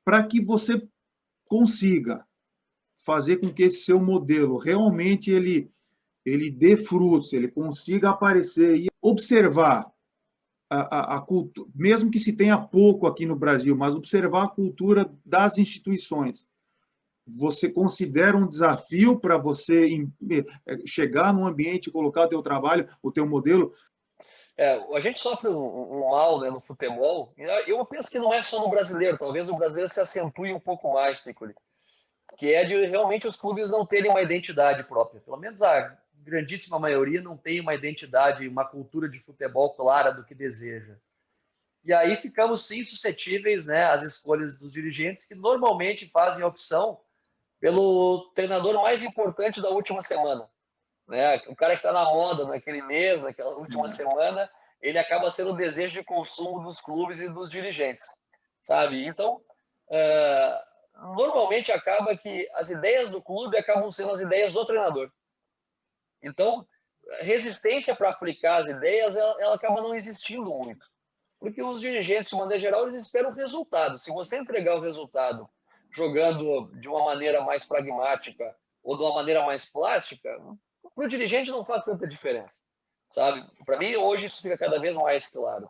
para que você consiga fazer com que esse seu modelo realmente ele dê frutos, ele consiga aparecer e observar a cultura, mesmo que se tenha pouco aqui no Brasil, mas observar a cultura das instituições. Você considera um desafio para você chegar num ambiente e colocar o teu trabalho, o teu modelo? A gente sofre um mal, né, no futebol. Eu penso que não é só no brasileiro, talvez o brasileiro se acentue um pouco mais, Piccoli, que é de realmente os clubes não terem uma identidade própria. Pelo menos a grandíssima maioria não tem uma identidade, uma cultura de futebol clara do que deseja. E aí ficamos, sim, suscetíveis, né, às escolhas dos dirigentes, que normalmente fazem a opção pelo treinador mais importante da última semana. Né? O cara que está na moda naquele mês, naquela última semana, ele acaba sendo o desejo de consumo dos clubes e dos dirigentes, sabe? Então, normalmente acaba que as ideias do clube acabam sendo as ideias do treinador. Então, resistência para aplicar as ideias, ela acaba não existindo muito. Porque os dirigentes, de maneira geral, eles esperam o resultado. Se você entregar o resultado jogando de uma maneira mais pragmática ou de uma maneira mais plástica, para o dirigente não faz tanta diferença, sabe? Para mim, hoje, isso fica cada vez mais claro.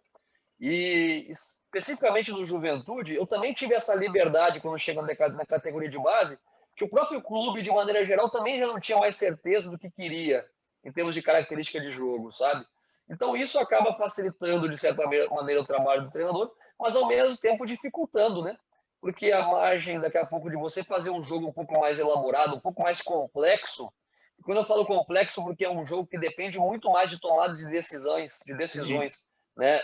E, especificamente no Juventude, eu também tive essa liberdade quando chego na categoria de base, que o próprio clube, de maneira geral, também já não tinha mais certeza do que queria, em termos de característica de jogo, sabe? Então, isso acaba facilitando, de certa maneira, o trabalho do treinador, mas, ao mesmo tempo, dificultando, né? Porque a margem, daqui a pouco, de você fazer um jogo um pouco mais elaborado, um pouco mais complexo, e quando eu falo complexo, porque é um jogo que depende muito mais de tomadas de decisões, né?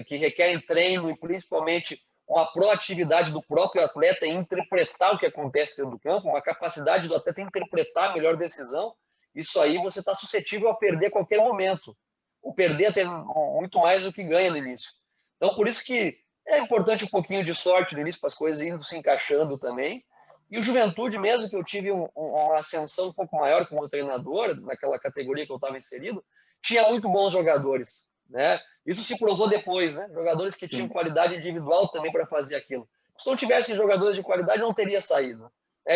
Que requerem treino e, principalmente, uma proatividade do próprio atleta em interpretar o que acontece dentro do campo, uma capacidade do atleta interpretar a melhor decisão. Isso aí você está suscetível a perder a qualquer momento. O perder até muito mais do que ganha no início. Então, por isso que é importante um pouquinho de sorte no início, para as coisas indo se encaixando também. E o Juventude, mesmo que eu tive uma ascensão um pouco maior como treinador, naquela categoria que eu estava inserido, tinha muito bons jogadores, né? Isso se provou depois, né? Jogadores que tinham qualidade individual também para fazer aquilo. Se não tivesse jogadores de qualidade, não teria saído.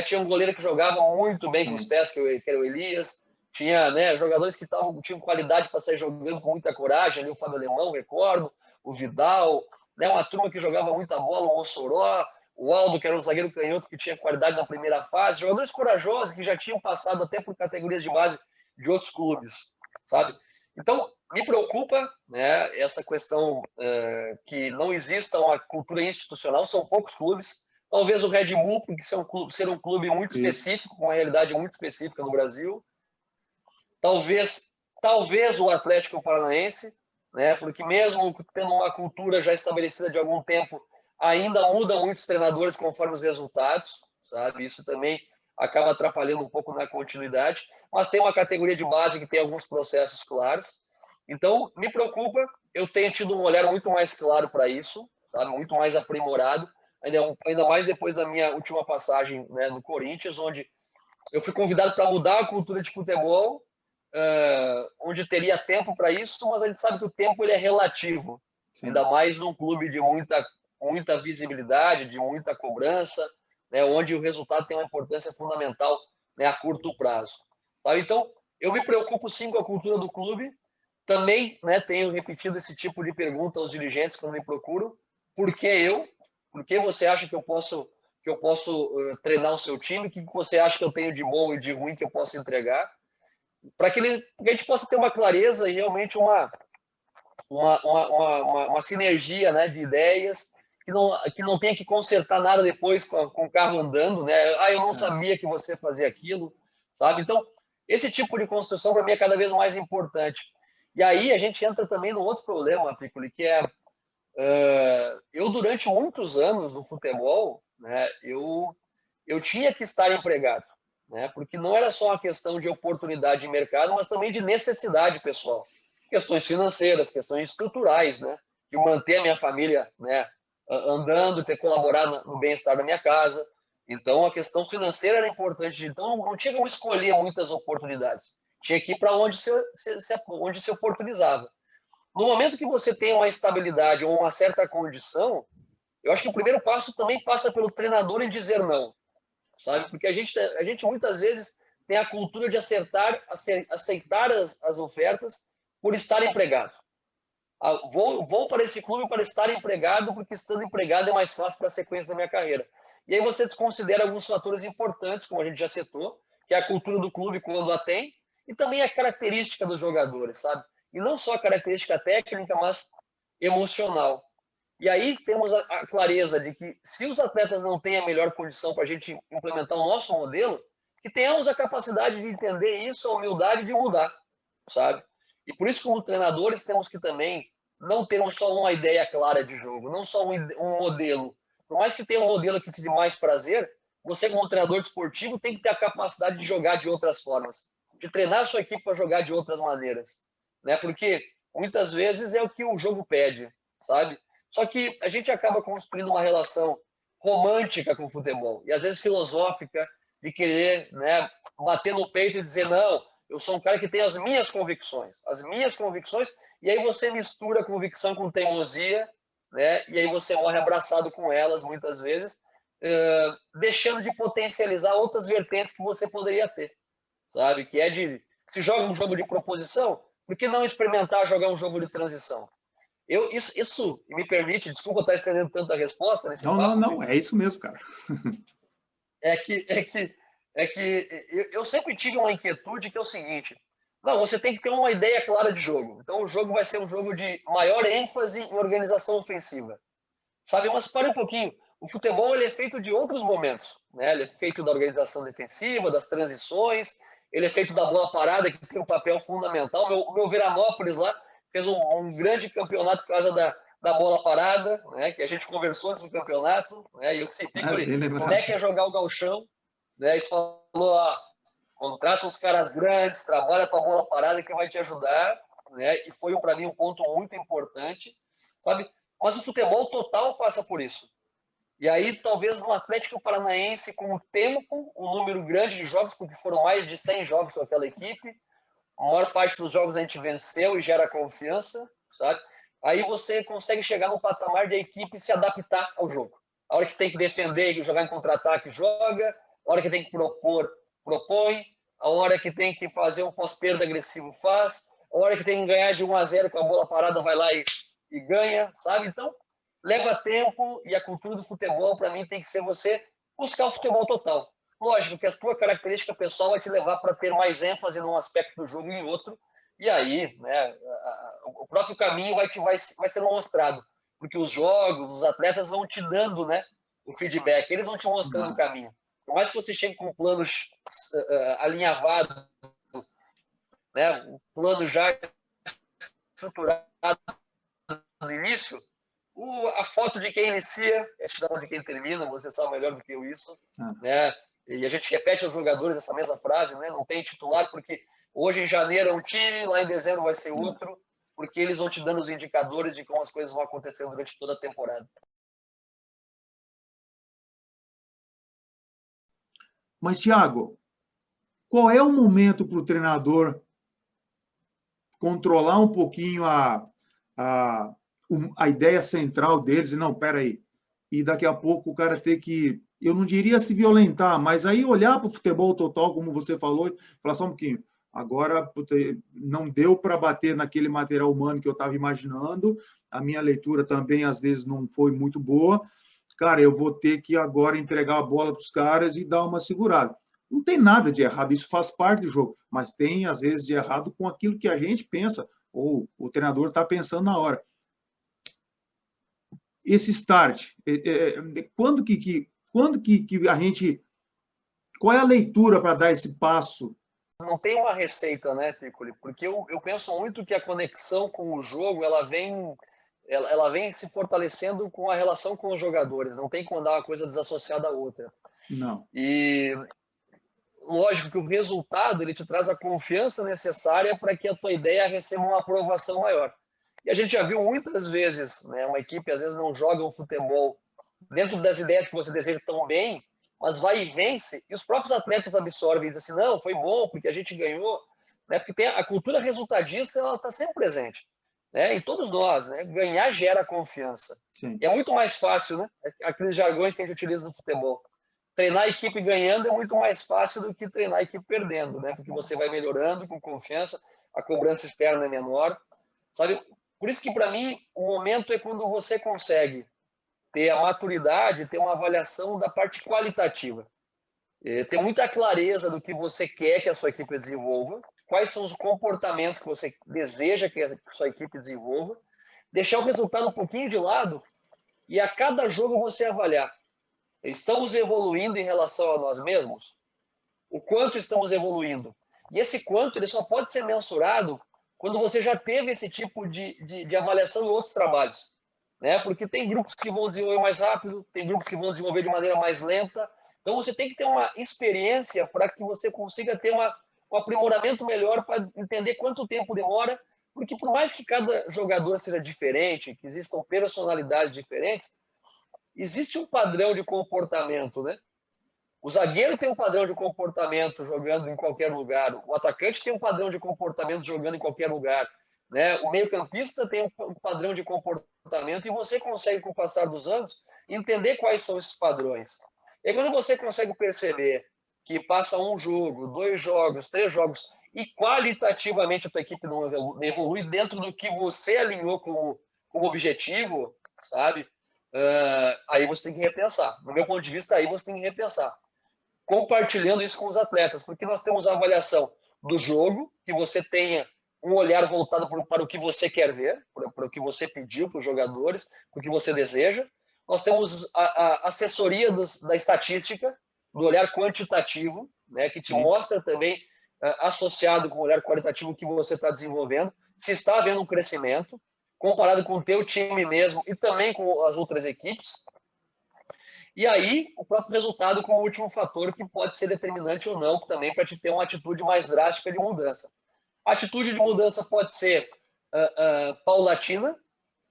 Tinha um goleiro que jogava muito bem com os pés, que era o Elias. Tinha, né, jogadores que tinham qualidade para sair jogando com muita coragem, ali o Fábio Alemão, recordo, o Vidal, né, uma turma que jogava muita bola, o Mossoró, o Aldo, que era um zagueiro canhoto que tinha qualidade na primeira fase, jogadores corajosos que já tinham passado até por categorias de base de outros clubes, sabe? Então, me preocupa, né, essa questão que não exista uma cultura institucional, são poucos clubes. Talvez o Red Bull, porque ser um clube muito específico, com uma realidade muito específica no Brasil. Talvez o Atlético Paranaense, né, porque mesmo tendo uma cultura já estabelecida de algum tempo, ainda muda muitos treinadores conforme os resultados, sabe? Isso também acaba atrapalhando um pouco na continuidade, mas tem uma categoria de base que tem alguns processos claros. Então, me preocupa, eu tenho tido um olhar muito mais claro para isso, sabe? Muito mais aprimorado, ainda mais depois da minha última passagem, né, no Corinthians, onde eu fui convidado para mudar a cultura de futebol, onde teria tempo para isso, mas a gente sabe que o tempo ele é relativo, ainda mais num clube de muita visibilidade, de muita cobrança, né, onde o resultado tem uma importância fundamental, né, a curto prazo. Tá? Então, eu me preocupo sim com a cultura do clube. Também, né, tenho repetido esse tipo de pergunta aos dirigentes quando me procuram. Por que eu? Por que você acha que eu posso treinar o seu time? O que você acha que eu tenho de bom e de ruim que eu posso entregar? Para que a gente possa ter uma clareza e realmente uma sinergia, né, de ideias, que não tenha que consertar nada depois com o carro andando, né? Eu não sabia que você fazia aquilo, sabe? Então, esse tipo de construção para mim é cada vez mais importante. E aí a gente entra também num outro problema, Piccoli, que é eu durante muitos anos no futebol, né, eu tinha que estar empregado, né, porque não era só uma questão de oportunidade de mercado, mas também de necessidade pessoal. Questões financeiras, questões estruturais, né, de manter a minha família, né, andando, ter colaborado no bem-estar da minha casa. Então, a questão financeira era importante. Então, não tinha como escolher muitas oportunidades. Tinha que ir para onde se oportunizava. No momento que você tem uma estabilidade ou uma certa condição, Eu acho que o primeiro passo também passa pelo treinador em dizer não, sabe? Porque a gente muitas vezes tem a cultura de aceitar as ofertas por estar empregado. Vou para esse clube para estar empregado, porque estando empregado é mais fácil para a sequência da minha carreira. E aí você desconsidera alguns fatores importantes, como a gente já citou, que é a cultura do clube quando a tem, e também a característica dos jogadores, sabe? E não só a característica técnica, mas emocional. E aí temos a clareza de que se os atletas não têm a melhor condição para a gente implementar o nosso modelo, que tenhamos a capacidade de entender isso, a humildade de mudar, sabe? E por isso, como treinadores, temos que também não ter só uma ideia clara de jogo, não só um modelo. Por mais que tenha um modelo que te dê mais prazer, você, como treinador desportivo, tem que ter a capacidade de jogar de outras formas, de treinar a sua equipe para jogar de outras maneiras, né? Porque muitas vezes é o que o jogo pede, sabe? Só que a gente acaba construindo uma relação romântica com o futebol e às vezes filosófica de querer, né, bater no peito e dizer não, eu sou um cara que tem as minhas convicções, e aí você mistura convicção com teimosia, né? E aí você morre abraçado com elas muitas vezes, deixando de potencializar outras vertentes que você poderia ter, sabe? Que é de se joga um jogo de proposição, por que não experimentar jogar um jogo de transição? Isso me permite, desculpa estar estendendo tanta resposta nesse Não, não, papo, não, é isso mesmo, cara. eu sempre tive uma inquietude que é o seguinte: não, você tem que ter uma ideia clara de jogo. Então o jogo vai ser um jogo de maior ênfase em organização ofensiva, sabe? Mas para um pouquinho, o futebol ele é feito de outros momentos, né? Ele é feito da organização defensiva, das transições, ele é feito da bola parada que tem um papel fundamental. O meu Veranópolis lá fez um grande campeonato por causa da bola parada, né? Que a gente conversou antes do campeonato, né? E eu disse, Piccoli, Bem como é lembrado. que é jogar o gauchão? Né? E tu falou, contrata uns caras grandes, trabalha com a bola parada que vai te ajudar, né? E foi para mim um ponto muito importante, sabe? Mas o futebol total passa por isso. E aí, talvez no Atlético Paranaense, com o tempo, um número grande de jogos, porque foram mais de 100 jogos com aquela equipe, a maior parte dos jogos a gente venceu e gera confiança, sabe? Aí você consegue chegar no patamar da equipe se adaptar ao jogo. A hora que tem que defender e jogar em contra-ataque, joga. A hora que tem que propor, propõe. A hora que tem que fazer um pós-perda agressivo, faz. A hora que tem que ganhar de 1-0 com a bola parada, vai lá e ganha, sabe? Então, leva tempo e a cultura do futebol, para mim, tem que ser você buscar o futebol total. Lógico que a tua característica pessoal vai te levar para ter mais ênfase num aspecto do jogo e em outro, e aí, né, o próprio caminho vai ser mostrado, porque os jogos, os atletas vão te dando, né, o feedback, eles vão te mostrando o Ah, caminho. Por mais que você chegue com um plano alinhavado, né, um plano já estruturado no início, a foto de quem inicia é a foto de quem termina, você sabe melhor do que eu isso, ah. né? E a gente repete aos jogadores essa mesma frase, né? Não tem titular, porque hoje em janeiro é um time, lá em dezembro vai ser outro, porque eles vão te dando os indicadores de como as coisas vão acontecendo durante toda a temporada. Mas, Thiago, qual é o momento para o treinador controlar um pouquinho a, a ideia central deles? E não, peraí. E daqui a pouco o cara ter que, eu não diria se violentar, mas aí olhar para o futebol total, como você falou, e falar só um pouquinho. Agora não deu para bater naquele material humano que eu estava imaginando. A minha leitura também, às vezes, não foi muito boa. Cara, eu vou ter que agora entregar a bola para os caras e dar uma segurada. Não tem nada de errado, isso faz parte do jogo, mas tem, às vezes, de errado com aquilo que a gente pensa, ou o treinador está pensando na hora. Esse start, quando que a gente. Qual é a leitura para dar esse passo? Não tem uma receita, né, Piccoli? Porque eu penso muito que a conexão com o jogo ela vem se fortalecendo com a relação com os jogadores. Não tem como andar uma coisa desassociada à outra. Não. E lógico que o resultado ele te traz a confiança necessária para que a tua ideia receba uma aprovação maior. E a gente já viu muitas vezes, né, uma equipe às vezes não joga um futebol dentro das ideias que você deseja tão bem, mas vai e vence, e os próprios atletas absorvem e dizem assim, não, foi bom, porque a gente ganhou, né? Porque tem a cultura resultadista, ela está sempre presente. né? Em todos nós, né? Ganhar gera confiança. Sim. E é muito mais fácil, né? Aqueles jargões que a gente utiliza no futebol. Treinar a equipe ganhando é muito mais fácil do que treinar a equipe perdendo, né? Porque você vai melhorando com confiança, a cobrança externa é menor, sabe? Por isso que, para mim, o momento é quando você consegue ter a maturidade, ter uma avaliação da parte qualitativa. Ter muita clareza do que você quer que a sua equipe desenvolva, quais são os comportamentos que você deseja que a sua equipe desenvolva, deixar o resultado um pouquinho de lado e a cada jogo você avaliar. Estamos evoluindo em relação a nós mesmos? O quanto estamos evoluindo? E esse quanto ele só pode ser mensurado quando você já teve esse tipo de avaliação em outros trabalhos. Né? Porque tem grupos que vão desenvolver mais rápido, tem grupos que vão desenvolver de maneira mais lenta. Então você tem que ter uma experiência para que você consiga ter um aprimoramento melhor para entender quanto tempo demora, porque por mais que cada jogador seja diferente, que existam personalidades diferentes, existe um padrão de comportamento, né? O zagueiro tem um padrão de comportamento jogando em qualquer lugar, o atacante tem um padrão de comportamento jogando em qualquer lugar, né? O meio-campista tem um padrão de comportamento e você consegue, com o passar dos anos, entender quais são esses padrões. E aí, quando você consegue perceber que passa um jogo, 2 jogos, 3 jogos e qualitativamente a tua equipe não evolui dentro do que você alinhou como objetivo, sabe? Aí você tem que repensar. No meu ponto de vista, aí você tem que repensar. Compartilhando isso com os atletas, porque nós temos a avaliação do jogo, que você tenha um olhar voltado para o que você quer ver, para o que você pediu para os jogadores, para o que você deseja. Nós temos a assessoria da estatística, do olhar quantitativo, né, que te mostra também, associado com o olhar qualitativo que você está desenvolvendo, se está havendo um crescimento, comparado com o teu time mesmo e também com as outras equipes. E aí, o próprio resultado como último fator que pode ser determinante ou não também para te ter uma atitude mais drástica de mudança. A atitude de mudança pode ser paulatina,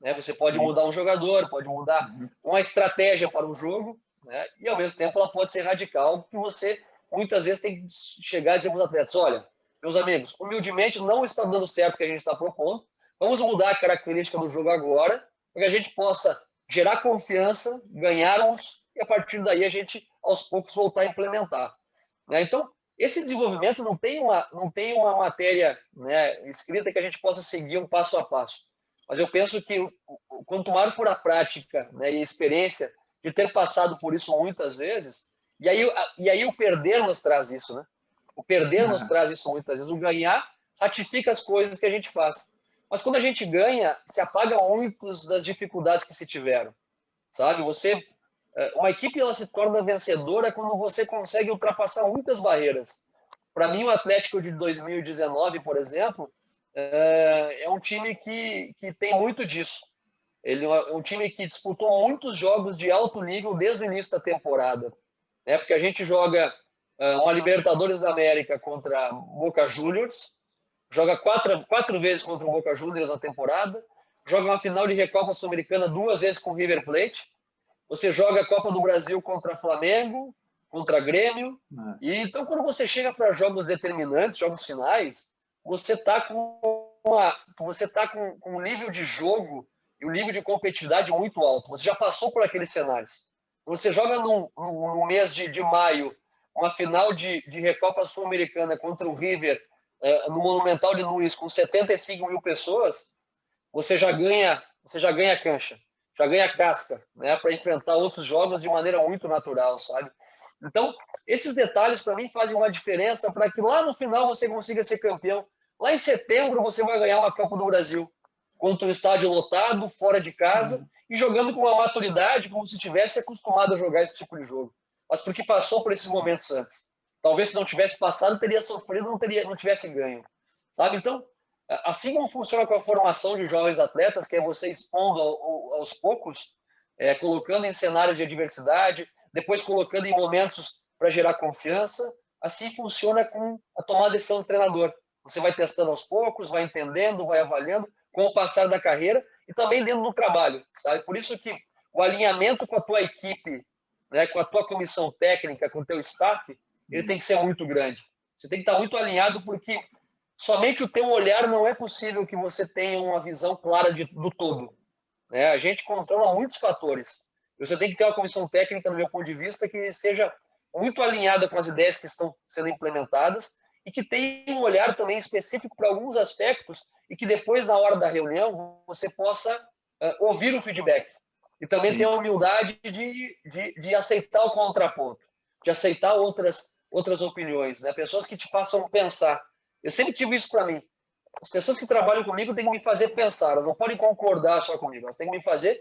né? Você pode mudar um jogador, pode mudar uma estratégia para o jogo, né? E ao mesmo tempo ela pode ser radical, que você muitas vezes tem que chegar e dizer para os atletas, olha, meus amigos, humildemente não está dando certo o que a gente está propondo, vamos mudar a característica do jogo agora, para que a gente possa gerar confiança, ganharmos, e a partir daí a gente, aos poucos, voltar a implementar. Né? Então, esse desenvolvimento não tem uma matéria, né, escrita que a gente possa seguir um passo a passo. Mas eu penso que quanto maior for a prática, né, e a experiência de ter passado por isso muitas vezes, e aí o perder nos traz isso, né? O perder nos traz isso muitas vezes. O ganhar ratifica as coisas que a gente faz. Mas quando a gente ganha, se apaga muitas das dificuldades que se tiveram, sabe? Uma equipe ela se torna vencedora quando você consegue ultrapassar muitas barreiras. Para mim, o Atlético de 2019, por exemplo, é um time que tem muito disso. Ele é um time que disputou muitos jogos de alto nível desde o início da temporada. Né? Porque a gente joga uma Libertadores da América contra Boca Juniors, joga quatro vezes contra o Boca Juniors na temporada, joga uma final de Recopa Sul-Americana 2 vezes com o River Plate, você joga a Copa do Brasil contra Flamengo, contra Grêmio, e então quando você chega para jogos determinantes, jogos finais, você está com um nível de jogo e um nível de competitividade muito alto. Você já passou por aqueles cenários. Você joga no mês de maio uma final de Recopa Sul-Americana contra o River no Monumental de Nunes com 75 mil pessoas, você já ganha cancha, já ganha casca, né, para enfrentar outros jogos de maneira muito natural, sabe? Então, esses detalhes para mim fazem uma diferença para que lá no final você consiga ser campeão. Lá em setembro você vai ganhar uma Copa do Brasil contra um estádio lotado, fora de casa, e jogando com uma maturidade como se tivesse acostumado a jogar esse tipo de jogo. Mas porque passou por esses momentos antes. Talvez se não tivesse passado, teria sofrido, não tivesse ganho. Sabe? Então, assim como funciona com a formação de jovens atletas, que é você expondo aos poucos, colocando em cenários de adversidade, depois colocando em momentos para gerar confiança, assim funciona com a tomada de decisão do treinador. Você vai testando aos poucos, vai entendendo, vai avaliando com o passar da carreira e também dentro do trabalho, sabe? Por isso que o alinhamento com a tua equipe, né, com a tua comissão técnica, com o teu staff, ele tem que ser muito grande. Você tem que estar muito alinhado porque somente o teu olhar não é possível que você tenha uma visão clara do todo, né? A gente controla muitos fatores. Você tem que ter uma comissão técnica, no meu ponto de vista, que esteja muito alinhada com as ideias que estão sendo implementadas e que tenha um olhar também específico para alguns aspectos e que depois, na hora da reunião, você possa ouvir o feedback. E também Sim. ter a humildade de aceitar o contraponto, de aceitar outras opiniões, né? Pessoas que te façam pensar. Eu sempre tive isso para mim. As pessoas que trabalham comigo têm que me fazer pensar, elas não podem concordar só comigo, elas têm que me fazer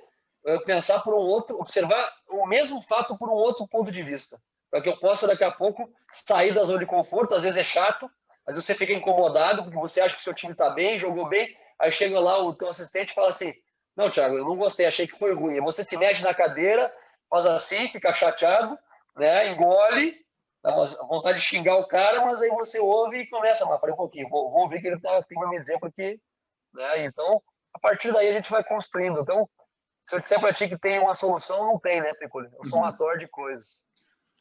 pensar por um outro, observar o mesmo fato por um outro ponto de vista, para que eu possa daqui a pouco sair da zona de conforto. Às vezes é chato, às vezes você fica incomodado porque você acha que o seu time está bem, jogou bem, aí chega lá o teu assistente e fala assim: não, Thiago, eu não gostei, achei que foi ruim. Aí você se mete na cadeira, faz assim, fica chateado, né, engole, dá vontade de xingar o cara, mas aí você ouve e começa, mas peraí um pouquinho, vou ouvir o que ele tem para me dizer, porque, né, então, a partir daí a gente vai construindo. Então, se eu disser para ti que tem uma solução, não tem, né, Piccoli? Eu sou um Uhum. ator de coisas.